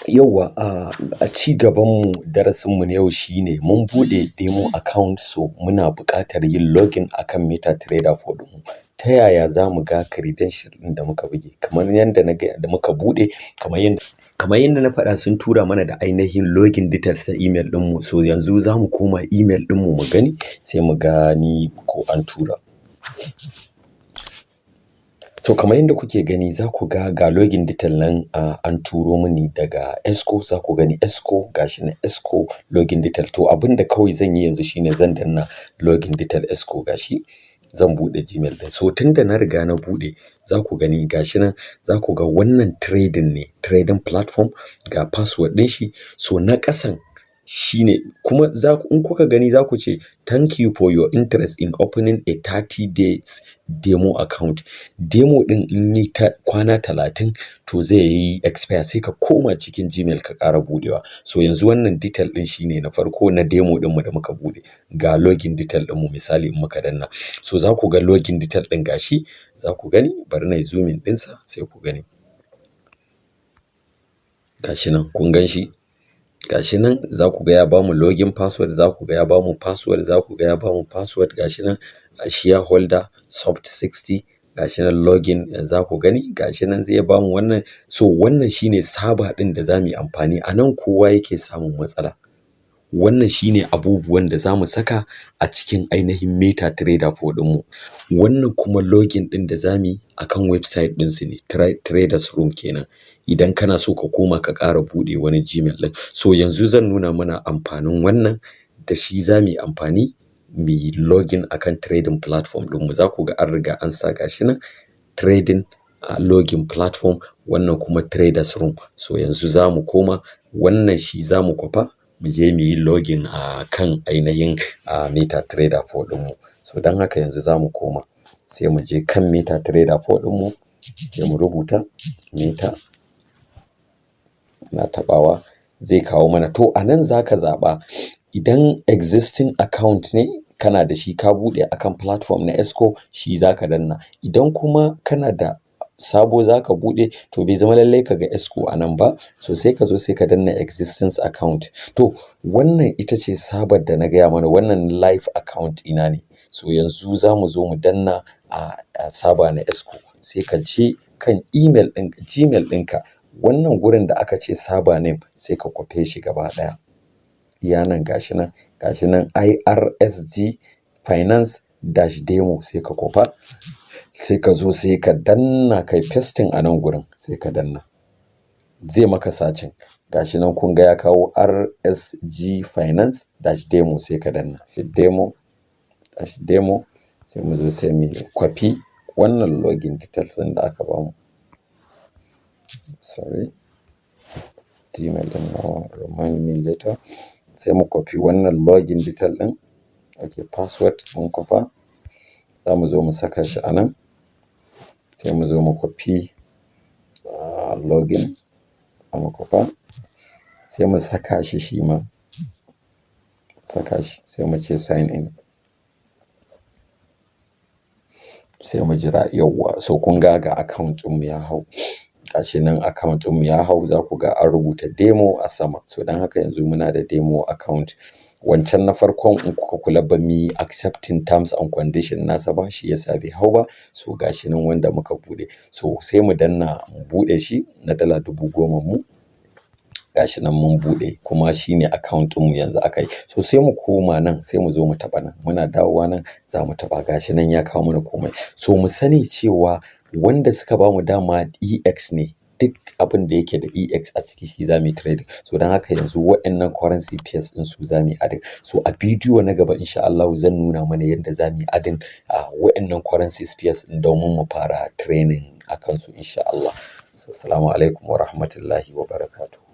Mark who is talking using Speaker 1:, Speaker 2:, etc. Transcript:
Speaker 1: Yauwa a ci gabanmu darasinmu na yau shine mun buɗe demo account, so muna buƙatar yin login akan MetaTrader 4 ɗinmu. Ta yaya za mu ga credential ɗin da muka buge? Kamar yadda na ga da muka buɗe, kamar yadda na faɗa sun tura mana da ainihin login details ta email ɗinmu. So yanzu za mu koma email ɗinmu mu gani, sai mu gani ko an tura. To kamar yadda kuke gani za ku ga login detail nan an turo mini daga EXCO. Za ku gani EXCO, gashi na EXCO login detail. To abinda kawai zan yi yanzu shine zan danna login detail EXCO, gashi zan buɗe Gmail ɗin. So tunda na riga na buɗe, za ku gani gashi nan, za ku ga wannan trading ne, trading platform, ga password ɗin shi. So na ƙasan shine kuma in kuka gani za ku ce thank you for your interest in opening a 30 days demo account. Demo ɗin in yi ta kwana 30 to zai yi expire, sai ka koma cikin Gmail ka ƙara buɗewa. So yanzu wannan detail ɗin shine na farko na demo ɗinmu da muka buɗe. Ga login detail ɗinmu misali in muka danna. So za ku ga login detail ɗin gashi, za ku gani, bari na yi zooming ɗinsa sai ku gani. Gashi nan kun gan shi. Gashi nan za ku ga ya bamu login password, za ku ga ya bamu password, za ku ga ya bamu password. Gashi nan shareholder soft 60, gashi nan login, za ku gani gashi nan zai bamu wannan. So wannan shine server ɗin da za mu yi amfani. A nan kowa yake samun matsala. Wannan shine abubuwan da za mu saka a cikin ainihin MetaTrader 4 ɗinmu. Wannan kuma login ɗin da za mu yi akan website ɗinsu ne, traders room kenan. Idan kana so ka koma ka ƙara buɗe wani Gmail ɗin. So yanzu zan nuna mana amfanin wannan, da shi za mu yi amfani mu yi login akan trading platform ɗinmu. Za ku ga an riga an sa gashi nan trading login platform, wannan kuma traders room. So yanzu za mu koma, wannan shi za mu kwafa mu je mu yi login a kan ainihin MetaTrader 4 ɗinmu. So don haka yanzu za mu koma, sai mu je kan MetaTrader 4 ɗinmu, sai mu rubuta meta, na taɓawa zai kawo mana. To a nan za ka zaɓa, idan existing account ne kana da shi ka buɗe akan platform na EXCO, shi za ka danna. Idan kuma kana da sabo za ka buɗe, to bai zama lallai ka ga EXCO a nan ba. So sai ka zo sai ka danna existing account. To wannan ita ce sabar da na gaya mana, wannan live account ina ne. So yanzu za mu zo mu danna saba na EXCO. Sai ka je kan email ɗin, Gmail ɗinka, wannan gurin da aka ce saba name, sai ka kwafe shi gaba ɗaya. Yanan gashi nan, gashi nan IRSG finance dash demo, sai ka kwafa. Sai ka zo sai ka danna kai pasting a nan gurin, sai ka danna. Zai maka sacin. Gashi nan kun ga ya kawo RSG finance dash demo, sai ka danna. Demo dash demo, sai mu zo sai mu kwafi wannan login details ɗin da aka bamu. Sorry. Gmail ɗin nawa, remind me later. Sai mu kwafi wannan login detail ɗin. Okay, password mun kwafa. Za mu zo mu saka shi a nan. Sai mu zo mu kwafi login, mu kwafa. Sai mu saka shi shi ma. Saka shi, sai mu ce sign in. Sai mu jira yauwa. So kun ga account ɗinmu ya hau. Gashi nan account ɗinmu ya hau, za ku ga an rubuta demo a sama. So don haka yanzu muna da demo account. Wancan na farkon in kuka kula ba mu yi accepting terms and condition nasa ba, shi yasa bai hau ba. So gashi nan wanda muka buɗe. So sai mu danna mu buɗe shi na dala 10,000 mu. Gashi nan mun buɗe, kuma shine account ɗinmu yanzu aka yi. So sai mu koma nan, sai mu zo mu taɓa nan. Muna dawowa nan za mu taɓa, gashi nan ya kawo mana komai. So mu sani cewa wanda suka bamu dama EX ne. Duk abin da yake da EX a ciki shi za mu yi trading. So don haka yanzu waɗannan currency pairs ɗin su za mu yi adding. So a bidiyo na gaba insha Allah zan nuna mana yadda za mu yi adding waɗannan currency pairs ɗin domin mu fara training a kansu insha Allah. So assalamu alaikum wa rahmatullahi wa barakatuh.